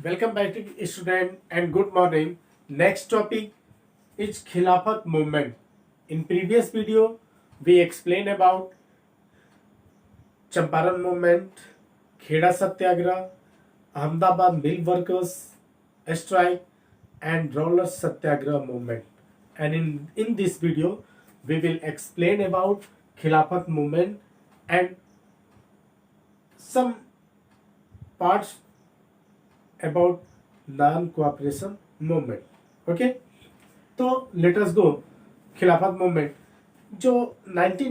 Welcome back to student and good morning. Next topic is Khilafat movement. In previous video, we explained about Champaran movement, Kheda Satyagraha, Ahmedabad mill workers strike, and roller Satyagraha movement. And in this video, we will explain about Khilafat movement and some parts about non-cooperation movement. Okay, तो let us गो. खिलाफत movement जो 18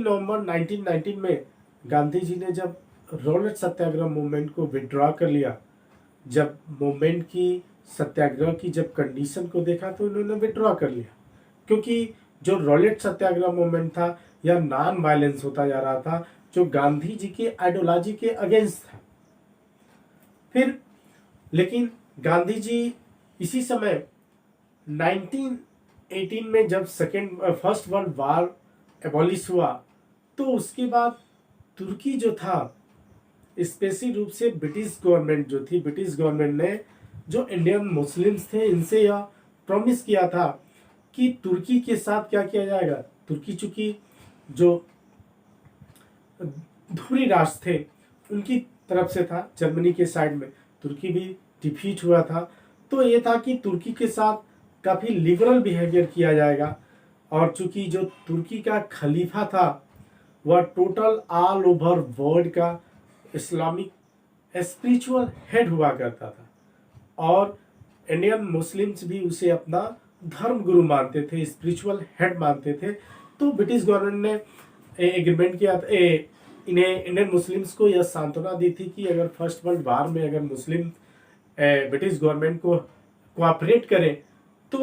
नवंबर 1919 में गांधी जी ने जब roulette सत्याग्रह movement को withdraw कर लिया, जब मूवमेंट की सत्याग्रह की जब कंडीशन को देखा तो उन्होंने विड्रॉ कर लिया, क्योंकि जो रोलेट सत्याग्रह मूवमेंट था यह नॉन वायलेंस होता जा रहा था, जो गांधी जी के आइडियोलॉजी के अगेंस्ट था. फिर लेकिन गांधी जी इसी समय 1918 में जब फर्स्ट वर्ल्ड वार एबॉलिश हुआ, तो उसके बाद तुर्की जो था, स्पेशली रूप से ब्रिटिश गवर्नमेंट जो थी, ब्रिटिश गवर्नमेंट ने जो इंडियन मुस्लिम्स थे इनसे यह प्रॉमिस किया था कि तुर्की के साथ क्या किया जाएगा. तुर्की चूंकि जो धुरी राष्ट्र थे उनकी तरफ से था, जर्मनी के साइड में तुर्की भी डिफीट हुआ था, तो ये था कि तुर्की के साथ काफ़ी लिबरल बिहेवियर किया जाएगा. और चूंकि जो तुर्की का खलीफा था वह टोटल ऑल ओवर वर्ल्ड का इस्लामिक स्पिरिचुअल हेड हुआ करता था, और इंडियन मुस्लिम्स भी उसे अपना धर्म गुरु मानते थे, स्पिरिचुअल हेड मानते थे. तो ब्रिटिश गवर्नमेंट ने एग्रीमेंट किया, इन्हें इंडियन मुस्लिम्स को यह सांत्वना दी थी कि अगर फर्स्ट वर्ल्ड वार में अगर मुस्लिम ब्रिटिश गवर्नमेंट को कोऑपरेट करें तो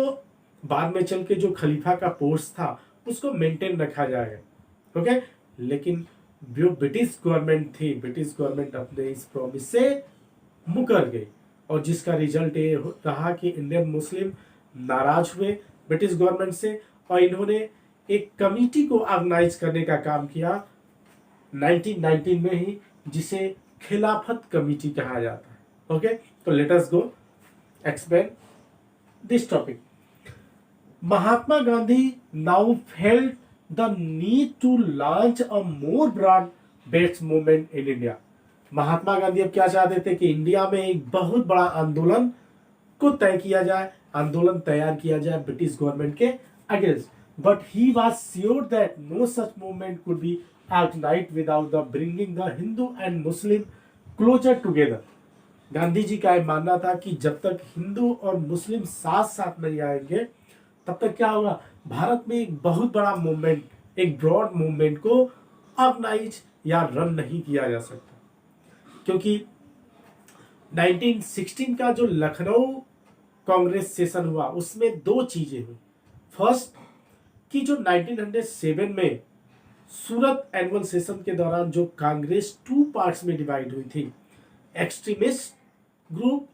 बाद में चल के जो खलीफा का पोस्ट था उसको मेंटेन रखा जाएगा. ओके, लेकिन जो ब्रिटिश गवर्नमेंट थी, ब्रिटिश गवर्नमेंट अपने इस प्रॉमिस से मुकर गई, और जिसका रिजल्ट ये रहा कि इंडियन मुस्लिम नाराज हुए ब्रिटिश गवर्नमेंट से, और इन्होंने एक कमिटी को ऑर्गेनाइज करने का काम किया 1919 में ही, जिसे खिलाफत कमिटी कहा जाता है. ओके, तो let us go explain this topic. Mahatma Gandhi now felt the need to launch a more broad based movement in India. Mahatma Gandhi अब क्या चाहते थे कि इंडिया में एक बहुत बड़ा आंदोलन को तय किया जाए, आंदोलन तैयार किया जाए ब्रिटिश गवर्नमेंट के against. But he was sure that no such movement could be organised without the bringing the Hindu and Muslim closer together. Gandhi ji का यह मानना था कि जब तक हिंदू और मुस्लिम साथ साथ नहीं आएंगे तब तक क्या होगा, भारत में एक बहुत बड़ा मूवमेंट, एक ब्रॉड मूवमेंट को ऑर्गेनाइज या रन नहीं किया जा सकता. क्योंकि 1916 का जो लखनऊ कांग्रेस सेशन हुआ उसमें दो चीजें हुई. फर्स्ट कि जो 1907 में सूरत एनुअल सेशन के दौरान जो कांग्रेस टू पार्ट्स में डिवाइड हुई थी, एक्सट्रीमिस्ट ग्रुप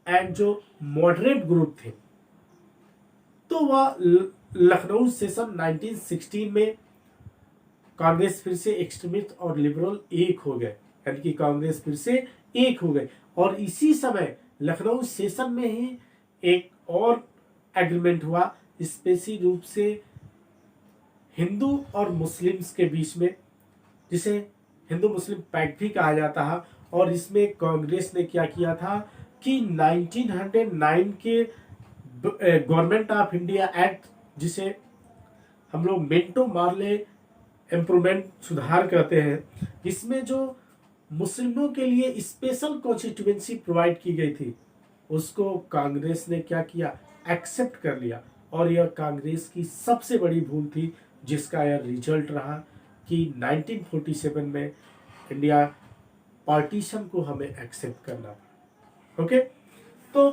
एंड जो मॉडरेट ग्रुप थे, तो वह लखनऊ सेशन 1916 में कांग्रेस फिर से एक्सट्रीमिस्ट और लिबरल एक हो गए, यानी कि कांग्रेस फिर से एक हो गए. और इसी समय लखनऊ सेशन में ही एक और एग्रीमेंट हुआ, स्पेशली रूप से हिंदू और मुस्लिम्स के बीच में, जिसे हिंदू मुस्लिम पैक्ट भी कहा जाता है. और इसमें कांग्रेस ने क्या किया था कि 1909 के गवर्नमेंट ऑफ इंडिया एक्ट, जिसे हम लोग मिंटो मार्ले इम्प्रूवमेंट सुधार कहते हैं, इसमें जो मुस्लिमों के लिए स्पेशल कॉन्स्टिट्यूएंसी प्रोवाइड की गई थी उसको कांग्रेस ने क्या किया, एक्सेप्ट कर लिया. और यह कांग्रेस की सबसे बड़ी भूल थी, जिसका यह रिजल्ट रहा कि 1947 में इंडिया पार्टीशन को हमें एक्सेप्ट करना पड़ा. ओके, तो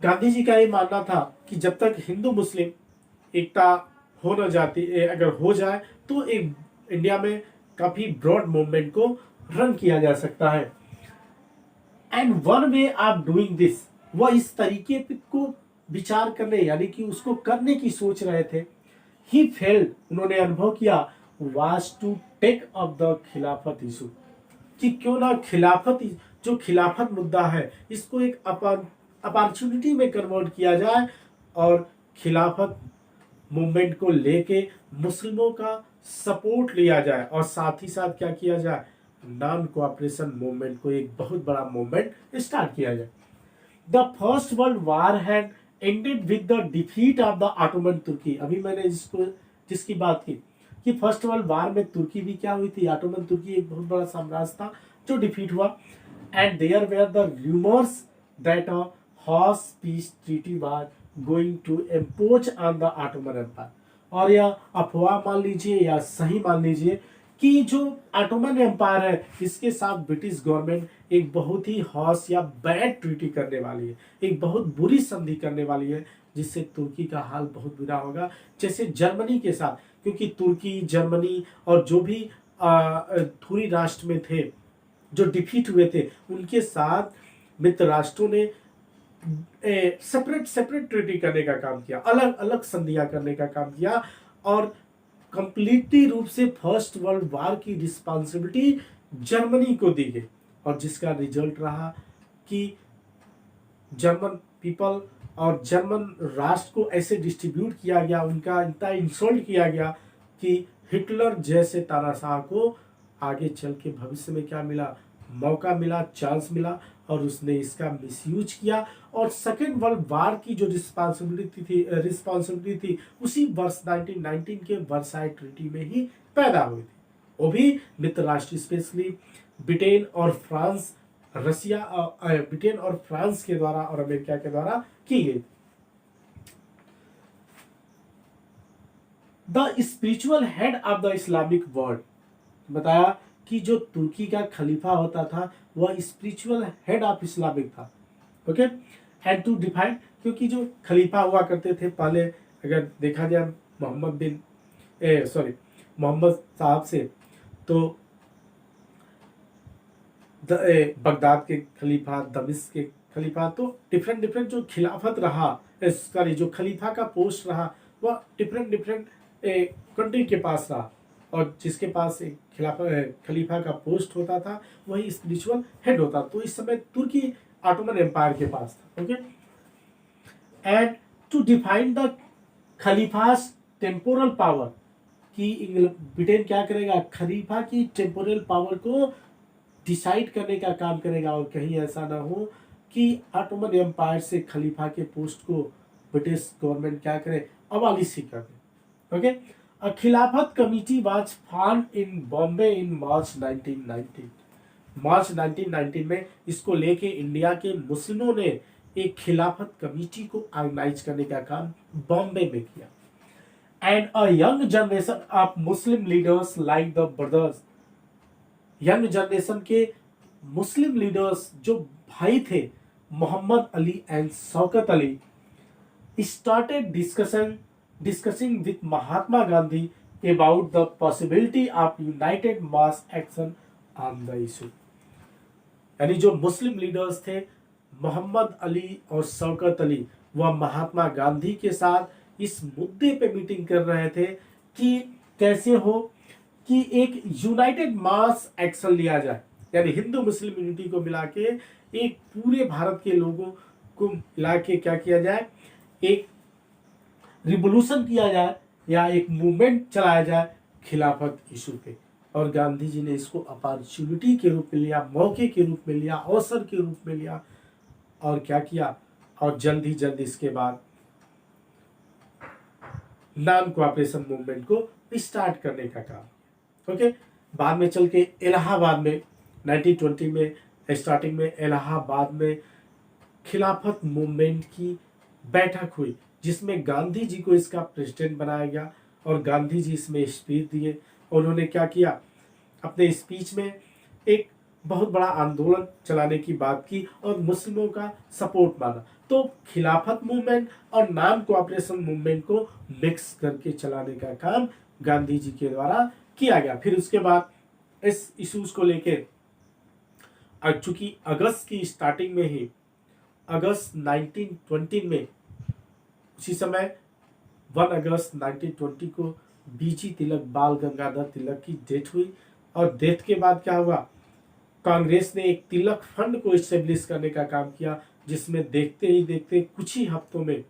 गांधी जी का ये मानना था कि जब तक हिंदू मुस्लिम एकता हो न जाती, अगर हो जाए तो एक इंडिया में काफी ब्रॉड मूवमेंट को रन किया जा सकता है. And one way of doing this, वह इस तरीके को विचार करने, यानी कि उसको करने की सोच रहे थे. ही फेल्ड, उन्होंने अनुभव किया, was to take up the Khilafat issue, कि क्यों ना खिलाफत जो खिलाफत मुद्दा है इसको एक अपॉर्चुनिटी में कन्वर्ट किया जाए और खिलाफत मूवमेंट को लेके मुस्लिमों का सपोर्ट लिया जाए और साथ ही साथ क्या किया जाए, नॉन कोऑपरेशन मूवमेंट को एक बहुत बड़ा मूवमेंट स्टार्ट किया जाए। The first world war had ended with the defeat of the Ottoman Turkey. अभी मैंने जिसकी बात की कि फर्स्ट वर्ल्ड वार में तुर्की भी क्या हुई थी, ऑटोमन तुर्की एक बहुत बड़ा साम्राज्य था जो डिफीट हुआ। And there were the rumours that a harsh peace treaty was going to impose on the Ottoman Empire. और यह अफवाह मान लीजिए या सही मान लीजिए कि जो ऑटोमन एम्पायर है इसके साथ ब्रिटिश गवर्नमेंट एक बहुत ही हॉर्स या बैड ट्रीटी करने वाली है, एक बहुत बुरी संधि करने वाली है जिससे तुर्की का हाल बहुत बुरा होगा, जैसे जर्मनी के साथ। क्योंकि तुर्की, जर्मनी और जो भी थोड़ी राष्ट्र में थे जो डिफीट हुए थे उनके साथ मित्र राष्ट्रों ने सेपरेट ट्रीटी करने का काम किया, अलग अलग संधियां करने का काम किया और कंप्लीटली रूप से फर्स्ट वर्ल्ड वार की रिस्पांसिबिलिटी जर्मनी को दी गई। और जिसका रिजल्ट रहा कि जर्मन पीपल और जर्मन राष्ट्र को ऐसे डिस्ट्रीब्यूट किया गया, उनका इतना इंसल्ट किया गया कि हिटलर जैसे तानाशाह को आगे चल के भविष्य में क्या मिला, मौका मिला, चांस मिला और उसने इसका मिसयूज किया। और सेकेंड वर्ल्ड वार की जो रिस्पांसिबिलिटी थी उसी वर्ष 1919 के वर्साई ट्रीटी में ही पैदा हुई थी। वो भी मित्र राष्ट्र स्पेशली ब्रिटेन और फ्रांस, ब्रिटेन और फ्रांस के द्वारा और अमेरिका के द्वारा की गई। The spiritual head of the Islamic world, बताया कि जो तुर्की का खलीफा होता था वह स्पिरिचुअल हेड ऑफ इस्लामिक था। ओके, एंड टू डिफाइन, क्योंकि जो खलीफा हुआ करते थे पहले, अगर देखा जाए मोहम्मद साहब से, तो बगदाद के खलीफा, दमिश्क के खलीफा, तो डिफरेंट जो खिलाफत रहा, जो खलीफा का पोस्ट रहा वह डिफरेंट कंट्री के पास रहा और जिसके पास एक खलीफा का पोस्ट होता था वही स्पिरिचुअल हेड होता। तो इस समय तुर्की ऑटोमन एम्पायर के पास था। Okay, and to define the khalifa's temporal power, कि ब्रिटेन क्या करेगा, खलीफा की टेम्पोरल पावर को डिसाइड करने का काम करेगा और कहीं ऐसा ना हो कि ऑटोमन एम्पायर से खलीफा के पोस्ट को ब्रिटिश गवर्नमेंट क्या करे, अबालिश कर दे। Okay, a Khilafat committee was formed in Bombay in March 1919। March 1919 में इसको लेके इंडिया के मुस्लिमों ने एक खिलाफत कमेटी को ऑर्गेनाइज करने का काम बॉम्बे में किया। And a young generation of Muslim leaders like the brothers, young generation के मुस्लिम लीडर्स जो भाई थे Mohammad Ali and Shaukat Ali, started discussing with Mahatma Gandhi about the possibility of united mass action on the issue। यानी जो मुस्लिम लीडर्स थे मोहम्मद अली और शौकत अली, वह महात्मा गांधी के साथ इस मुद्दे पे मीटिंग कर रहे थे कि कैसे हो कि एक यूनाइटेड मास एक्शन लिया जाए, यानी हिंदू मुस्लिम यूनिटी को मिला के एक पूरे भारत के लोगों को मिला के क्या किया जाए, एक रिवोल्यूशन किया जाए या एक मूवमेंट चलाया जाए खिलाफत इशू पे। और गांधी जी ने इसको अपॉर्चुनिटी के रूप में लिया, मौके के रूप में लिया, अवसर के रूप में लिया और क्या किया, और जल्द ही जल्द इसके बाद नॉन कोऑपरेशन मूवमेंट को स्टार्ट करने का काम। ओके, बाद में चल के इलाहाबाद में 1920 में स्टार्टिंग में इलाहाबाद में खिलाफत मूवमेंट की बैठक हुई जिसमें गांधी जी को इसका प्रेसिडेंट बनाया गया और गांधी जी इसमें स्पीच दिए। उन्होंने क्या किया, अपने स्पीच में एक बहुत बड़ा आंदोलन चलाने की बात की और मुस्लिमों का सपोर्ट मांगा। तो खिलाफत मूवमेंट और नॉन कोऑपरेशन मूवमेंट को मिक्स करके चलाने का काम गांधी जी के द्वारा किया गया। फिर उसके बाद इस इश्यूज को लेके चूंकि अगस्त की स्टार्टिंग में ही, अगस्त 1920 में, उसी समय 1 अगस्त 1920 को बीजी तिलक, बाल गंगाधर तिलक की डेथ हुई और डेथ के बाद क्या हुआ, कांग्रेस ने एक तिलक फंड को इस्टेब्लिश करने का काम किया, जिसमें देखते ही देखते कुछ ही हफ्तों में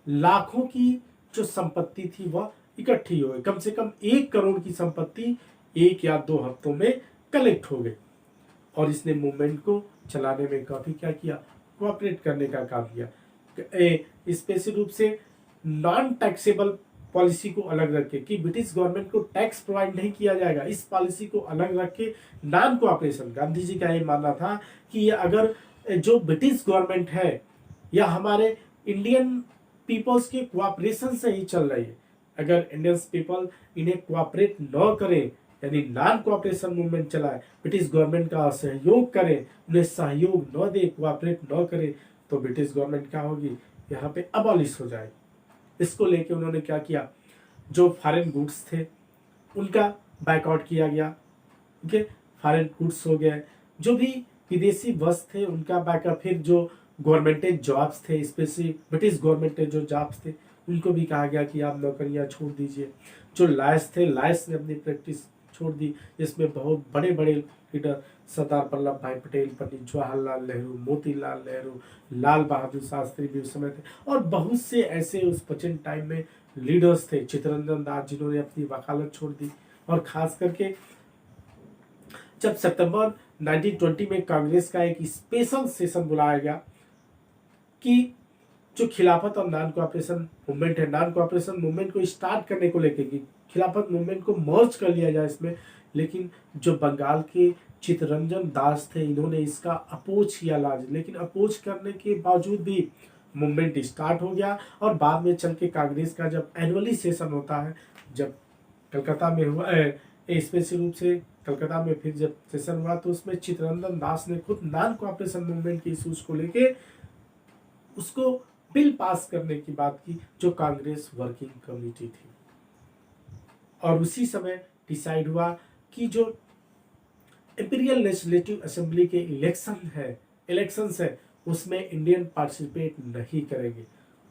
लाखों की जो संपत्ति थी वह इकट्ठी हो गई। कम से कम 1 करोड़ की संपत्ति 1 या 2 हफ्तों में कलेक्ट हो गई। और इसने मूवमेंट को चलाने में काफी क्या किया, कोऑपरेट करने का काम किया। स्पेशल रूप से नॉन टैक्सेबल पॉलिसी को अलग रख के, कि ब्रिटिश गवर्नमेंट को टैक्स प्रोवाइड नहीं किया जाएगा, इस पॉलिसी को अलग रख के नॉन कोऑपरेशन, गांधी जी का ये मानना था कि ये अगर जो ब्रिटिश गवर्नमेंट है या हमारे इंडियन पीपल्स के कोऑपरेशन से ही चल रही है, अगर इंडियन पीपल इन्हें कोऑपरेट न करें, यानी नॉन कोऑपरेशन मूवमेंट चलाए, ब्रिटिश गवर्नमेंट का सहयोग करें, उन्हें सहयोग न दे, कोऑपरेट न करे, तो ब्रिटिश गवर्नमेंट क्या होगी, यहाँ पे अबॉलिश हो जाएगी। इसको लेके उन्होंने क्या किया, जो फॉरेन गुड्स थे उनका बाइकआउट किया गया। ठीक है, फॉरेन गुड्स हो गए, जो भी विदेशी वस्तु थे उनका बाइकआउट। फिर जो गवर्नमेंटेड जॉब्स थे, स्पेशली ब्रिटिश गवर्नमेंटेड जो जॉब्स थे, उनको भी कहा गया कि आप नौकरियां छोड़ दीजिए। जो लॉयर्स थे, लॉयर्स ने अपनी प्रैक्टिस छोड़ दी, जिसमें बहुत बड़े बड़े लीडर सरदार वल्लभ भाई पटेल, पंडित जवाहरलाल नेहरू, मोतीलाल नेहरू, लाल बहादुर शास्त्री भी उस समय थे, और बहुत से ऐसे उस प्रेजेंट टाइम में लीडर्स थे, चित्तरंजन दास, जिन्होंने अपनी वकालत छोड़ दी। और खास करके जब सितंबर 1920 में कांग्रेस का एक स्पेशल सेशन बुलाया गया कि जो खिलाफत और नॉन कोऑपरेशन मूवमेंट है, नॉन कोऑपरेशन मूवमेंट को स्टार्ट करने को लेकर, कि खिलाफत मूवमेंट को मर्ज कर लिया जाए इसमें, लेकिन जो बंगाल के चित्तरंजन दास थे, इन्होंने इसका अपोज किया लाज, लेकिन अपोज करने के बावजूद भी मूवमेंट स्टार्ट हो गया। और बाद में चल के कांग्रेस का जब एनुअली सेशन होता है, जब कलकत्ता में हुआ, स्पेशल रूप से कलकत्ता में फिर जब सेशन हुआ, तो उसमें चित्तरंजन दास ने खुद नॉन कोऑपरेशन मूवमेंट के इशूज को लेके उसको बिल पास करने की बात की, जो कांग्रेस वर्किंग कमेटी थी। और उसी समय डिसाइड हुआ कि जो इंपीरियल लेजिस्लेटिव असेंबली के इलेक्शंस है, उसमें इंडियन पार्टिसिपेट नहीं करेंगे।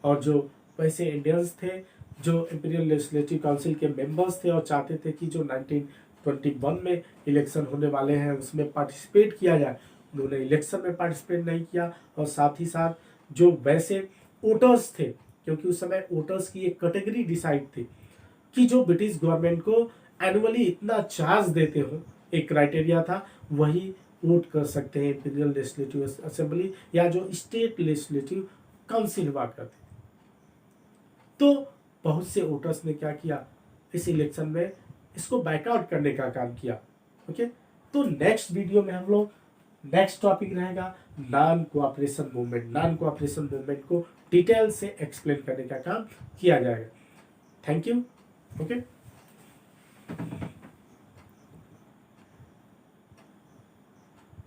और जो वैसे इंडियंस थे, जो इंपीरियल लेजिस्लेटिव काउंसिल के मेंबर्स थे, और चाहते थे कि जो 1921 में इलेक्शन होने वाले हैं उसमें पार्टिसिपेट किया जाए, उन्होंने इलेक्शन में पार्टिसिपेट नहीं किया। और साथ ही साथ जो वैसे वोटर्स थे, क्योंकि उस समय वोटर्स की एक कैटेगरी डिसाइड थी कि जो ब्रिटिश गवर्नमेंट को एनुअली इतना चार्ज देते हो, एक क्राइटेरिया था, वही वोट कर सकते हैं इंपीरियल लेजिस्लेटिव असेंबली या जो स्टेट लेजिस्लेटिव काउंसिल हुआ करते। तो बहुत से वोटर्स ने क्या किया, इस इलेक्शन में इसको बैकआउट करने का काम किया। ओके, तो नेक्स्ट वीडियो में हम लोग, नेक्स्ट टॉपिक रहेगा non cooperation movement. Non cooperation movement को डिटेल से एक्सप्लेन करने का काम किया जाएगा। Thank you. ओके।